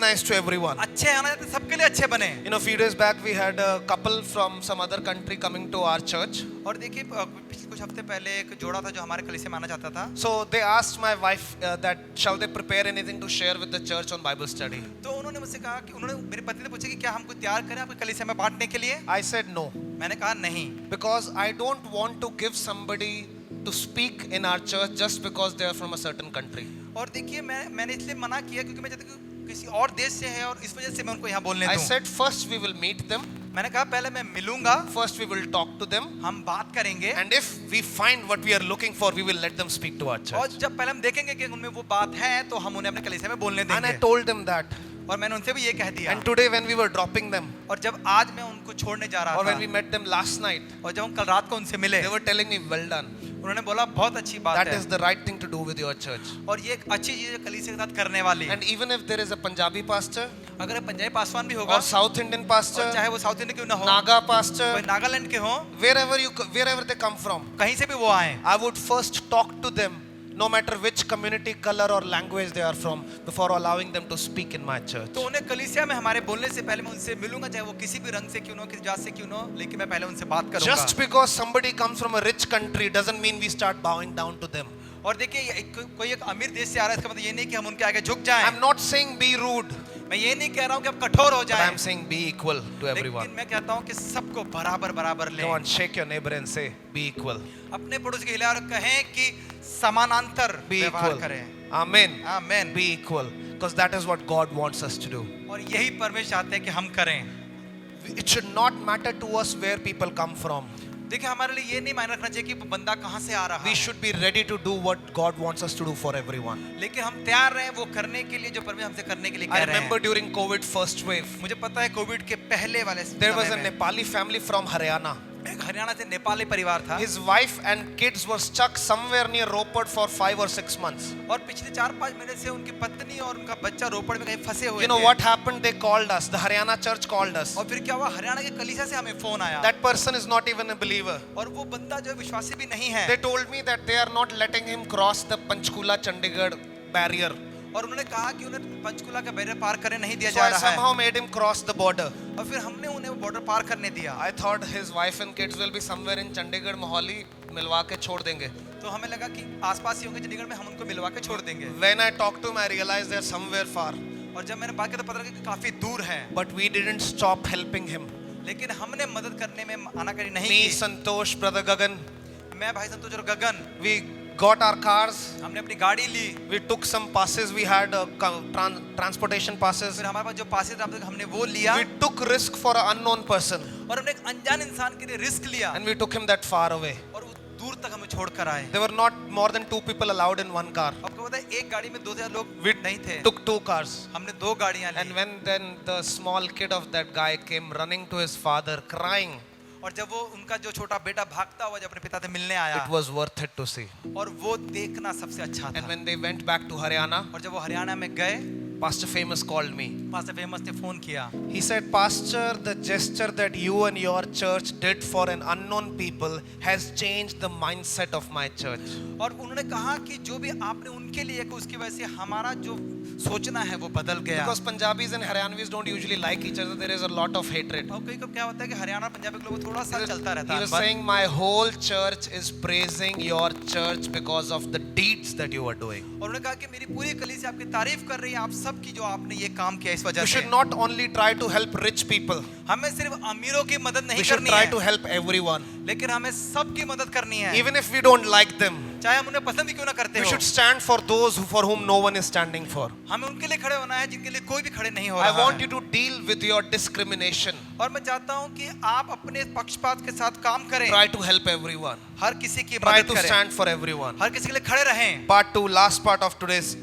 nice to everyone. अच्छे आना चाहते हैं सबके लिए अच्छे बने। You know, few days back we had a couple from some other country coming to our church. और देखिए पिछले कुछ हफ्ते पहले एक जोड़ा था जो हमारे कलीसिया में आना चाहता था। So they asked my wife that shall they prepare anything to share with the church on Bible study. तो उन्होंने मुझसे कहा कि उन्होंने मेरी पत्नी ने पूछा कि क्या हमको तैयार करें आपके कलीसिया में बांटने के लिए। I said no. मैंने कहा नहीं, Because I don't want to give somebody to speak in our church just because they are from a certain country. और देखिए मैंने इसलिए मना किया क्योंकि मैं चाहता हूं कि किसी और देश से है और इस वजह से मैं उनको यहाँ बोलने I दूं। said first we will meet them. मैंने कहा पहले मैं मिलूंगा, First, we will talk to them. हम बात करेंगे, And if we find what we are looking for, we will let them speak to our और church. जब पहले हम देखेंगे कि उनमें वो बात है तो हम उन्हें अपने कलीसिया में बोलने And I देंगे। told them that. और मैंने उनसे भी ये कह दिया। And today, when we were dropping them, और जब आज मैं उनको छोड़ने जा रहा or when we था, met them last night, और जब हम कल रात को उनसे मिले, they were telling me, well done. उन्होंने बोला बहुत अच्छी बात That है, is the right thing to do with your church. और ये एक अच्छी चीज है कलीसिया के साथ करने वाली। And even if there is a Punjabi pastor, अगर पंजाबी पासवान भी होगा, or South Indian और pastor, चाहे वो साउथ इंडियन क्यों ना हो, Naga pastor, कोई नागालैंड के हो, wherever they come from, कहीं से भी वो आए, I would first talk to them, no matter which community, color or language they are from, before allowing them to speak in my church. तो उन्हें कलीसिया में हमारे बोलने से पहले मैं उनसे मिलूंगा, चाहे वो किसी भी रंग से क्यों ना हो, किसी जात से क्यों ना हो, लेकिन मैं पहले उनसे बात करूंगा। Just because somebody comes from a rich country doesn't mean we start bowing down to them. और देखिए कोई एक अमीर देश से आ रहा है, इसका मतलब ये नहीं कि हम उनके आगे झुक जाएं। I'm not saying be rude, मैं ये नहीं कह रहा हूँ कि आप कठोर हो but जाएं, I'm saying be equal to everyone. लेकिन मैं कहता हूँ कि सबको बराबर बराबर Come लें। on, shake your neighbor and say, be equal. अपने पड़ोसी के हिला और कहें कि समानांतर Be व्यवहार equal. करें। Amen. आमीन। Be equal. Because that is what God wants us to do. और यही परमेश्वर चाहते हैं कि हम करें। It should not matter to us where people come from. देखिए हमारे लिए ये नहीं मायने रखना चाहिए कि वो बंदा कहाँ से आ रहा We है, should be ready to do what God wants us to do for everyone. लेकिन हम तैयार रहे वो करने के लिए जो परमेश्वर हमसे करने के लिए I कह रहे remember हैं। during COVID first wave, मुझे पता है कोविड के पहले वाले there was a समय में Nepali family from Haryana. एक हरियाणा से नेपाली परिवार था, His wife and kids were stuck somewhere near Ropar for 5 or 6 months. और पिछले 4-5 महीने से उनकी पत्नी और उनका बच्चा रोपड़ में कहीं फंसे हुए You know थे। what happened? They called us. The Haryana church called us. और फिर क्या हुआ, हरियाणा के कलीसिया से हमें फोन आया, That person is not even a believer. और वो बंदा जो है विश्वासी भी नहीं है। They told me that they are not letting him cross the Panchkula Chandigarh barrier. और उन्होंने कहा कि उन्हें पंचकुला का बैरियर पार करने नहीं दिया So जा I रहा है, somehow made him cross the border. और फिर हमने उन्हें वो बॉर्डर पार करने दिया। I thought his wife and kids will be somewhere in Chandigarh, Mohali, मिलवा के छोड़ देंगे. तो हमें लगा कि आसपास ही होंगे चंडीगढ़ में, हम उनको मिलवा के छोड़ देंगे। When I talked to him, I realized they're somewhere far. और जब मैंने बात की तो पता लगा कि काफी दूर है, But we didn't stop helping him. लेकिन हमने मदद करने में आनाकानी नहीं Me, की। Santosh, Brother Gagan, मैं भाई संतोष और गगन, we got our cars. हमने अपनी गाड़ी ली, We took some passes. We had transportation passes. फिर हमारे पास जो पासेस थे हमने वो लिया, We took risk for an unknown person. और हमने एक अनजान इंसान के लिए रिस्क लिया, And we took him that far away. और वो दूर तक हमें छोड़ कर आए। There were not more than 2 people allowed in one car. आपको पता है एक गाड़ी में 2 से ज्यादा लोग We नहीं थे, took 2 cars. हमने 2 गाड़ियां And Lee. when then the small kid of that guy came running to his father crying, और जब वो उनका जो छोटा बेटा भागता हुआ जब अपने पिता से मिलने आया, it was worth it to see. और वो देखना सबसे अच्छा And था। when they went back to Haryana, और जब वो हरियाणा में गए, Pastor Famous called me. Pastor famous ने फोन किया, He said, Pastor, the gesture that you and your church did for an unknown people has changed the mindset of my church. और उन्होंने कहा कि जो भी आपने उनके लिए किया, उसकी वजह से हमारा जो सोचना है वो बदल गया। Because Punjabis and Haryanvis don't usually like each other, there is a lot of hatred. और कई कब क्या होता है कि हरियाणा और पंजाब के लोगों को थोड़ा सा चलता रहता He है। was saying, my whole church is praising your church because of the deeds that you are doing. और उन्होंने कहा कि मेरी पूरी कलीसिया आपकी तारीफ कर रही है, आप सब की जो आपने ये काम किया इस वजह We से। should not only try to help rich people, हमें सिर्फ अमीरों की मदद we नहीं should करनी try है, to help everyone. लेकिन हमें सबकी मदद करनी है, Even if we don't like them, चाहे हम उन्हें पसंद ही क्यों ना करते we हो। should stand for those for whom no one is standing for. हमें उनके लिए खड़े होना है जिनके लिए कोई भी खड़े नहीं हो I रहा want है। you to deal with your discrimination. और मैं चाहता हूं कि आप अपने पक्षपात के साथ काम करें, Try to help everyone. हर किसी की Try मदद to करें, stand for everyone. हर किसी के लिए खड़े रहें। Part 2, last part of today's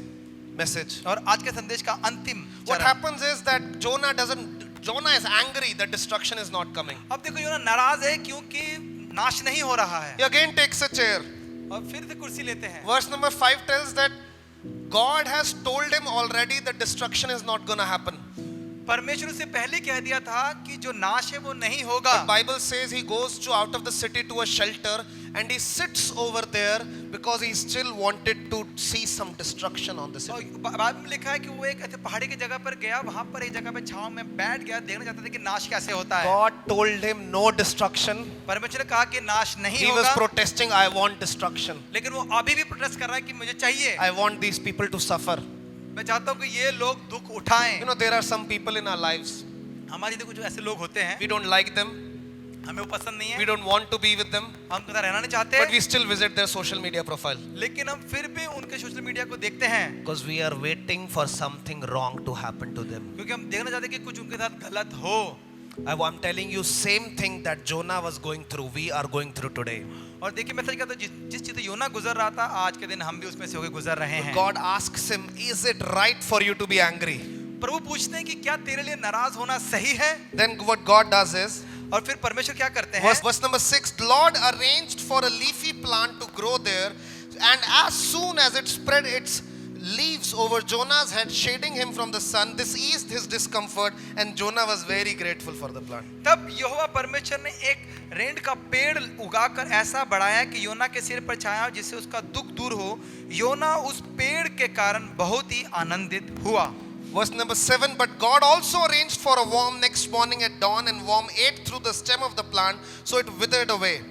message. और आज के संदेश का अंतिम What चरण। happens is that Jonah is angry that destruction is not coming. अब देखो योना नाराज है क्योंकि नाश नहीं हो रहा है, He again takes a chair. और फिर से कुर्सी लेते हैं। Verse number 5 tells that God has told him already that destruction is not going to happen. परमेश्वर से पहले कह दिया था कि जो नाश है वो नहीं होगा। The Bible says he goes out of the city to a shelter and he sits over there because he still wanted to see some destruction on the और city. बाइबल में लिखा है कि वो एक ऐसे पहाड़ी की जगह पर गया, वहां पर एक जगह पे छांव में बैठ गया, देखना चाहता था कि नाश कैसे होता है। God told him no destruction. परमेश्वर ने कहा कि नाश नहीं He was होगा, protesting, I want destruction. लेकिन वो अभी भी प्रोटेस्ट कर रहा है कि मुझे चाहिए, I want these people to suffer. मैं चाहता हूँ कि ये लोग दुख उठाएं। You know, there are some people in our lives, हमारी देखो जो ऐसे लोग होते हैं, we don't like them, हमें वो पसंद नहीं we है, don't want to be with them, हम उनके साथ रहना नहीं चाहते, but we still visit their social media profile लेकिन हम फिर भी उनके सोशल मीडिया को देखते हैं, because we are waiting for something wrong to happen to them. क्योंकि हम देखना चाहते हैं कि कुछ उनके साथ गलत हो। I'm telling you, same thing that Jonah was going through, we are going through today. और देखिए मैं सच कहता हूं, जिस चीज से योना गुजर रहा था, आज के दिन हम भी उसमें से होके गुजर रहे हैं। God asks him, is it right for you to be angry? प्रभु पूछते हैं कि क्या तेरे लिए नाराज होना सही है? Then what God does is, और फिर परमेश्वर क्या करते हैं? verse number 6, the Lord arranged for a leafy plant to grow there, and as soon as it spread its leaves over Jonah's head, shading him from the sun, this eased his discomfort, and Jonah was very grateful for the plant. तब यहोवा परमेश्वर ने एक red का पेड़ उगाकर ऐसा बढ़ाया कि योना के सिर पर छाया, जिससे उसका दुख दूर हो। योना उस पेड़ के कारण बहुत ही आनंदित हुआ। Verse number 7, but God also arranged for a worm next morning at dawn, and worm ate through the stem of the plant, so it withered away.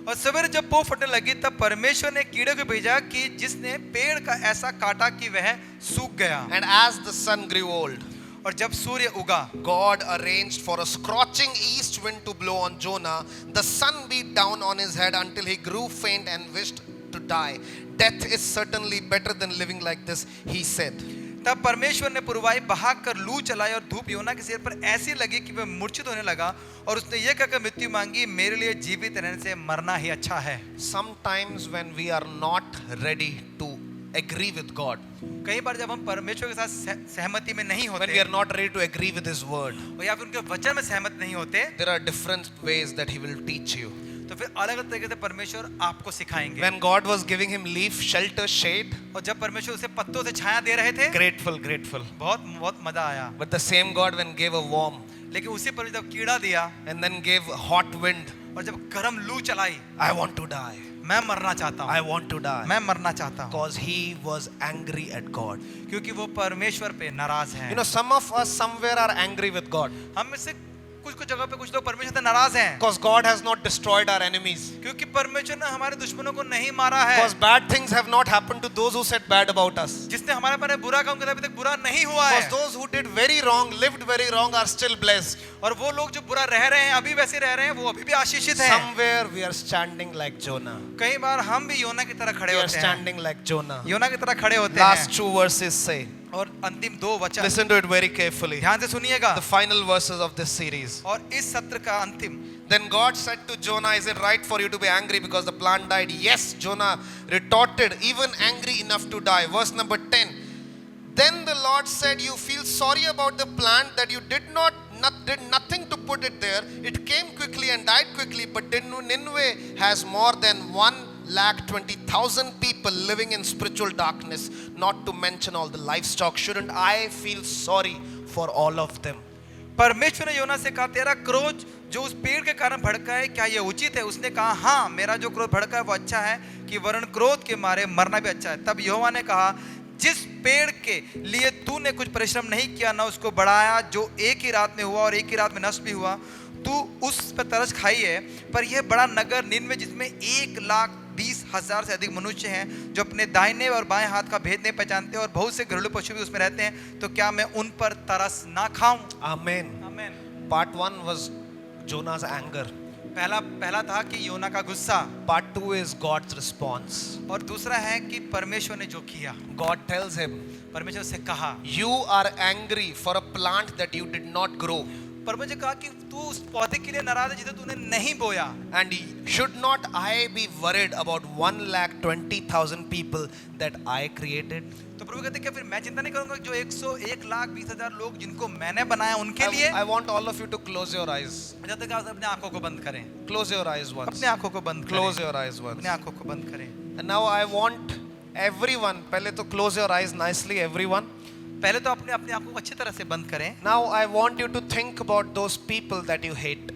और सवेरे जब पो फटने लगी, तब परमेश्वर ने कीड़े को भेजा कि जिसने पेड़ का ऐसा काटा कि वह सूख गया। And as the sun grew old, और जब सूर्य उगा, God arranged for a scorching east wind to blow on Jonah. The sun beat down on his head until he grew faint and wished to die. Death is certainly better than living like this, he said. तब परमेश्वर ने पुरवाई बहाकर लू चलाई और धूप योना के सिर पर ऐसी लगी कि वह मूर्छित होने लगा, और उसने यह कहकर मृत्यु मांगी, मेरे लिए जीवित रहने से मरना ही अच्छा है। Sometimes when we are not ready to agree with God, कई बार जब हम परमेश्वर के साथ सहमति में नहीं when होते, we are not ready to agree with his word, और या फिर उनके वचन में सहमत नहीं होते, there are different ways that he will teach you. तो फिर अलग अलग तरीके से परमेश्वर आपको सिखाएंगे। When God was giving him leaf, shelter, shade, और जब परमेश्वर उसे पत्तों से छाया दे रहे थे, grateful. बहुत बहुत मजा आया। But the same God when gave a worm लेकिन उसी पर जब कीड़ा दिया and then gave hot wind, और जब गर्म लू चलाई, I want to die. मैं मरना चाहता हूँ, I want to die. मैं मरना चाहता हूँ, Because he was angry at God. क्योंकि वो परमेश्वर पे नाराज है। You know, some of us somewhere are angry with God. हम में से कुछ जगह पे कुछ लोग परमेश्वर से नाराज हैं, Because God has not destroyed our enemies. क्योंकि परमेश्वर ने हमारे दुश्मनों को नहीं मारा है। Because bad things have not happened to those who said bad about us. जिसने हमारे बारे में बुरा काम किया, अभी तक बुरा नहीं हुआ है। Because those who did very wrong, lived very wrong, are still blessed. और वो लोग जो बुरा रह रहे हैं, अभी वैसे रह रहे हैं, वो अभी भी आशीषित हैं। Somewhere we are standing like Jonah. कई बार हम भी योना की तरह खड़े We are होते हैं, standing like Jonah. योना की तरह खड़े होते Last हैं। 2 verses say. और अंतिम दो वचन Listen to it very carefully. ध्यान से सुनिएगा। The final verses of this series. और इस सत्र का अंतिम, Then God said to Jonah, is it right for you to be angry because the plant died? Yes, Jonah retorted, even angry enough to die. Verse number 10. Then the Lord said, you feel sorry about the plant that you did nothing to put it there. It came quickly and died quickly, but Nineveh has more than 120,000 people living in spiritual darkness, not to mention all the livestock. Shouldn't I feel sorry for all of them? परमेश्वर ने योना से कहा, तेरा क्रोध जो उस पेड़ के कारण भड़का है, क्या यह उचित है? उसने कहा, हाँ, मेरा जो क्रोध भड़का है वो अच्छा है, कि वरन क्रोध के मारे मरना भी अच्छा है। तब यहोवा ने कहा, जिस पेड़ के लिए तूने कुछ परिश्रम नहीं किया, ना उसको बढ़ाया, जो एक ही रात में हुआ और एक ही रात में नष्ट भी हुआ, तू उस पर तरस खाई है। पर यह बड़ा नगर निनवे, जिसमें 1,20,000 से अधिक मनुष्य हैं, जो अपने दाहिने और बाएं हाथ का भेद नहीं पहचानते, और बहुत से घरेलू पशु भी उसमें रहते हैं, तो क्या मैं उन पर तरस ना खाऊं? Amen. आमीन। Part 1 was Jonah's anger. पहला था कि योना का गुस्सा, Part 2 is God's response. और दूसरा है कि परमेश्वर ने जो किया। God tells him, परमेश्वर से कहा, you are angry for a plant that you did not grow. परमेश्वर ने कहा कि तू उस पौधे के लिए नाराज है जिसे तूने नहीं बोया। And should not I be worried about 120,000 people that I created? तो प्रभु कहते क्या फिर मैं चिंता नहीं करूंगा जो 1,20,000 लोग जिनको मैंने बनाया उनके लिए? I want all of you to close your eyes. जब तक आप अपने आंखों को बंद करें, Close your eyes once. अपने आंखों को बंद Close करें, your eyes once. अपने आंखों को बंद करें। And now I want everyone, पहले तो close your eyes nicely, everyone. पहले तो अपने अपने आंखों को अच्छी तरह से बंद करें। Now I want you to think about those people that you hate.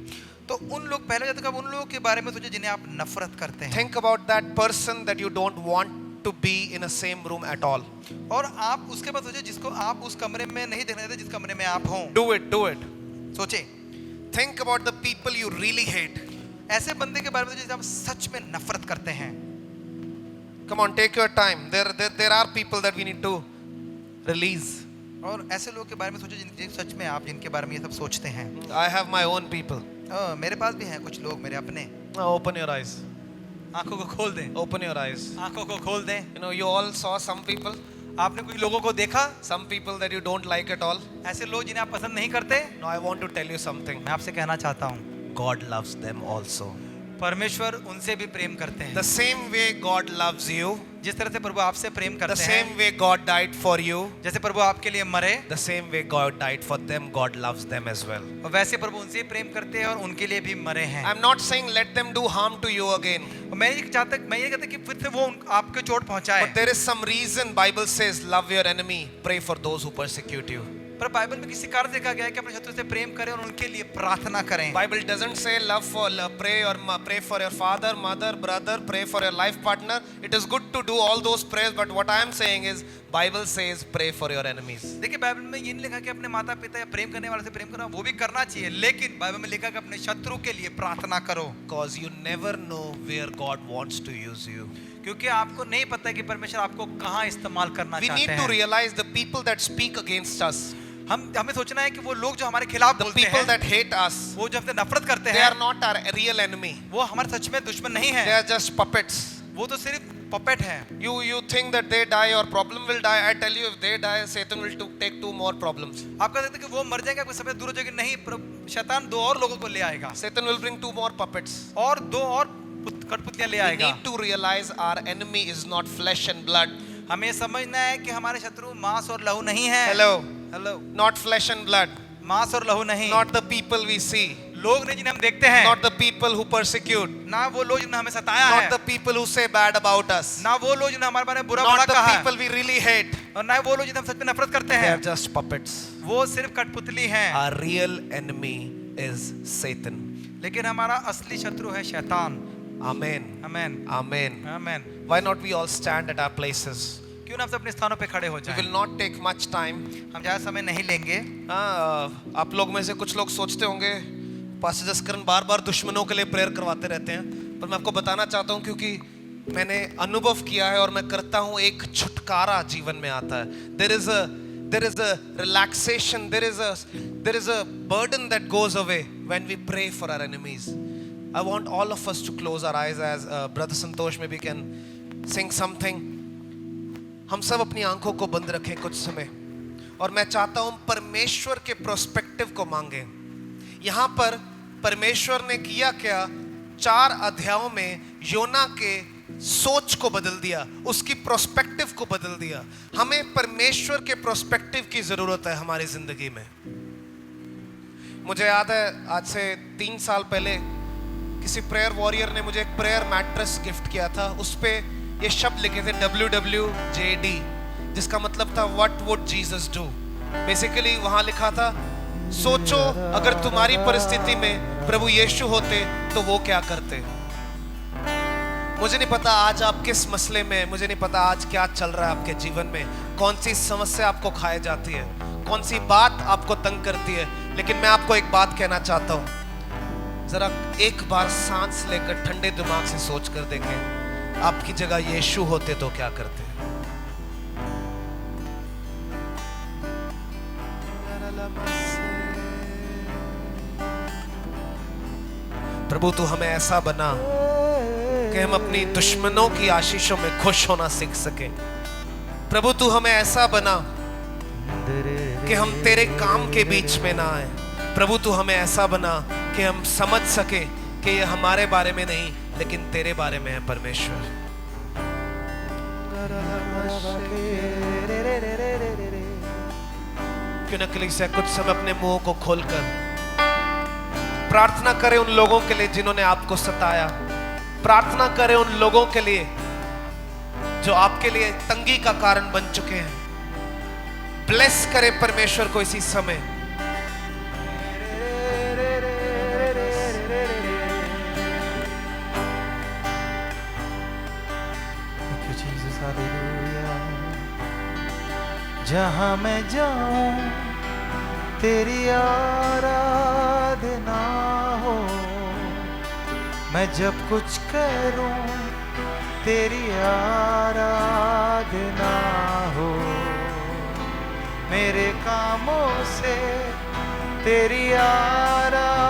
तो उन लोग पहले जब तक आप उन लोगों के बारे में सोचें जिन्हें आप नफरत करते हैं। Think about that person that you don't want to be in a same room at all. और आप उसके बाद सोचें जिसको आप उस कमरे में नहीं देखना चाहते, जिस कमरे में आप हों। Do it, do it. सोचें। Think about the people you really hate. ऐसे बंदे के बारे में जिसे आप सच में नफरत करते हैं। Come on, take your time. There are people that we need to release. और ऐसे लोगों के बारे में सोचो जिन सच में आप जिनके बारे में ये सब सोचते हैं। I have my own people. मेरे पास भी हैं कुछ लोग मेरे अपने। Now open your eyes. आंखों को खोल दें। Open your eyes. आंखों को खोल दें। You know, you all saw some people. आपने कुछ लोगों को देखा, Some people that you don't like at all. ऐसे लोग जिन्हें आप पसंद नहीं करते। Now I want to tell you something. मैं आपसे कहना चाहता हूँ, God loves them also. परमेश्वर उनसे भी प्रेम करते हैं। The same way God loves you, जिस तरह से प्रभु आपसे प्रेम the करते same हैं, way God died for you, जैसे प्रभु आपके लिए मरे, the same way God died for them, God loves them as well. और वैसे प्रभु उनसे ही प्रेम करते हैं और उनके लिए भी मरे हैं। I'm not saying let them do harm to you again, और मैं ये कहता कि फिर से वो आपको चोट पहुंचाए। but there is some reason Bible says love your enemy, pray for those who persecute you. पर बाइबल में किसी कारण देखा गया है कि अपने शत्रु से प्रेम करें और उनके लिए प्रार्थना करें। Bible doesn't say pray for your father, mother, brother, pray for your life partner. It is good to do all those prayers, but what I am saying is Bible says pray for your enemies. देखिए Bible में ये नहीं लिखा कि अपने माता पिता या प्रेम करने वाले से प्रेम करना, वो भी करना चाहिए, लेकिन बाइबल में लिखा कि अपने शत्रु के लिए प्रार्थना करो। Because you never know where God wants to use you. क्योंकि आपको नहीं पता है कि परमेश्वर आपको कहाँ इस्तेमाल करना We चाहते need to हैं। realize the people that speak against us, हमें सोचना है कि वो लोग जो हमारे खिलाफ the बोलते people हैं, that hate us, वो जो हमसे नफरत करते they हैं, are not our real enemy. वो हमारे सच में दुश्मन नहीं They है, are just puppets. वो तो सिर्फ पपेट है। You think that they die or problem will die. I tell you, if they die, Satan will take two more problems. आप कह सकते हैं कि वो मर जाएंगे, आपको समय दूर हो जाएगी, नहीं, शैतान दो और लोगों को ले आएगा Satan will bring two more puppets. और दो और कठपुतलियां ले We आएगा। need to realize our enemy is not flesh and blood. हमें समझना है कि हमारे शत्रु मांस और लहू नहीं है। Hello. Hello, Not flesh and blood. मांस और लहू नहीं, Not the people we see. लोग नहीं जिन्हें हम देखते हैं, Not the people who persecute. ना वो लोग जिन्हें हमें सताया Not है, the people who say bad about us. ना वो लोग जिन्हें हमारे बारे में बुरा भला Not the कहा है, people we really hate. और ना वो लोग जिन्हें हम सच में नफरत करते They are हैं, just puppets. वो सिर्फ कठपुतली हैं। Our real enemy is Satan. लेकिन हमारा असली शत्रु है शैतान। Amen. Amen, Amen. Amen. Why not we all stand at our places? क्यों ना हम सब अपने स्थानों पे खड़े हो We जाएं? will not take much time. हम ज्यादा समय नहीं लेंगे। आप लोग में से कुछ लोग सोचते होंगे पास्टर जसकरण बार बार दुश्मनों के लिए प्रेयर करवाते रहते हैं, पर मैं आपको बताना चाहता हूँ क्योंकि मैंने अनुभव किया है और मैं करता हूँ, एक छुटकारा जीवन में आता है। There is a relaxation, there is a burden that goes away when we pray for our enemies. I want all of us to close our eyes as brother Santosh maybe can sing something. हम सब अपनी आंखों को बंद रखें कुछ समय, और मैं चाहता हूं परमेश्वर के प्रोस्पेक्टिव को मांगे। यहां पर परमेश्वर ने किया क्या, 4 अध्यायों में योना के सोच को बदल दिया, उसकी प्रोस्पेक्टिव को बदल दिया। हमें परमेश्वर के प्रोस्पेक्टिव की जरूरत है हमारी जिंदगी में। मुझे याद है आज से 3 साल पहले किसी प्रेयर वॉरियर ने मुझे एक प्रेयर मैट्रेस गिफ्ट किया था। उस पे ये शब्द लिखे थे WWJD, जिसका मतलब था what would Jesus do. Basically वहां लिखा था, सोचो अगर तुम्हारी परिस्थिति में प्रभु यीशु होते तो वो क्या करते। मुझे नहीं पता आज आप किस मसले में, मुझे नहीं पता आज क्या चल रहा है आपके जीवन में, कौन सी समस्या आपको खाए जाती है, कौन सी बात आपको तंग करती है, लेकिन मैं आपको एक बात कहना चाहता हूं, जरा एक बार सांस लेकर ठंडे दिमाग से सोच कर देखें, आपकी जगह यीशु होते तो क्या करते। प्रभु तू हमें ऐसा बना कि हम अपनी दुश्मनों की आशीषों में खुश होना सीख सके। प्रभु तू हमें ऐसा बना कि हम तेरे काम के बीच में ना आए। प्रभु तू हमें ऐसा बना कि हम समझ सके कि ये हमारे बारे में नहीं लेकिन तेरे बारे में है परमेश्वर। क्यों न कलीसिया कुछ समय अपने मुंह को खोलकर प्रार्थना करें उन लोगों के लिए जिन्होंने आपको सताया। प्रार्थना करें उन लोगों के लिए जो आपके लिए तंगी का कारण बन चुके हैं। ब्लेस करें परमेश्वर को इसी समय। जहाँ मैं जाऊं तेरी आराधना हो, मैं जब कुछ करूं तेरी आराधना हो, मेरे कामों से तेरी आराधना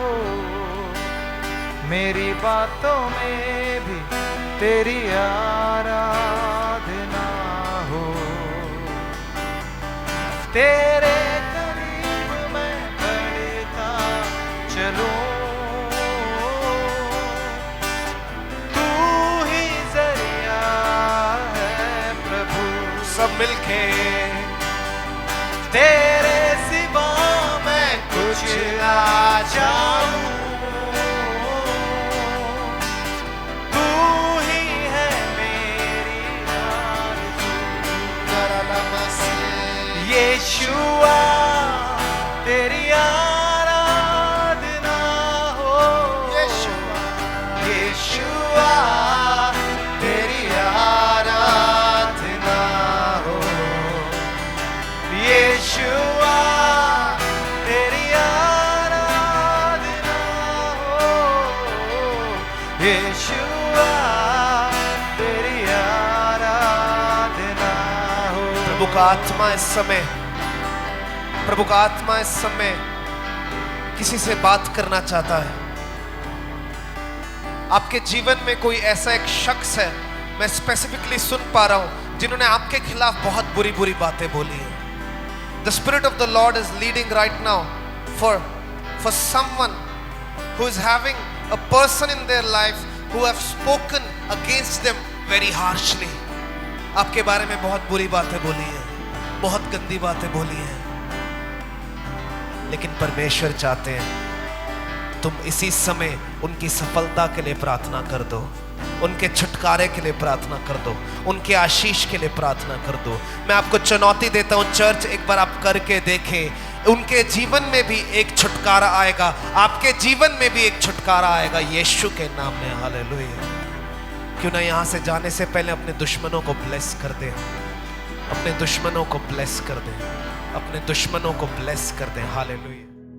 हो, मेरी बातों में भी तेरी आराधना तेरे करीब मैं बढ़ता चलूं, तू ही जरिया है प्रभु। सब मिलके तेरे सिवा मैं कुछ ना चाहूं, तू ही है मेरी आरज़ू। यीशुआ तेरी आराधना हो, यीशुआ तेरी आराधना हो, यीशुआ तेरी आराधना हो, यीशुआ तेरी आराधना हो। प्रभु का आत्मा इस समय, प्रभु का आत्मा इस समय किसी से बात करना चाहता है। आपके जीवन में कोई ऐसा एक शख्स है, मैं स्पेसिफिकली सुन पा रहा हूं, जिन्होंने आपके खिलाफ बहुत बुरी बुरी बातें बोली हैं। The Spirit of the Lord is leading right now for someone who is having a person in their life who have spoken against them very harshly. आपके बारे में बहुत बुरी बातें बोली हैं, बहुत गंदी बातें बोली हैं, लेकिन परमेश्वर चाहते हैं तुम इसी समय उनकी सफलता के लिए प्रार्थना कर दो, उनके छुटकारे के लिए प्रार्थना कर दो, उनके आशीष के लिए प्रार्थना कर दो। मैं आपको चुनौती देता हूं चर्च, एक बार आप करके देखें, उनके जीवन में भी एक छुटकारा आएगा, आपके जीवन में भी एक छुटकारा आएगा यीशु के नाम में। हालेलुया। क्यों ना यहाँ से जाने से पहले अपने दुश्मनों को ब्लेस कर दें, अपने दुश्मनों को ब्लेस कर दें, अपने दुश्मनों को ब्लेस कर दें। हालेलुया।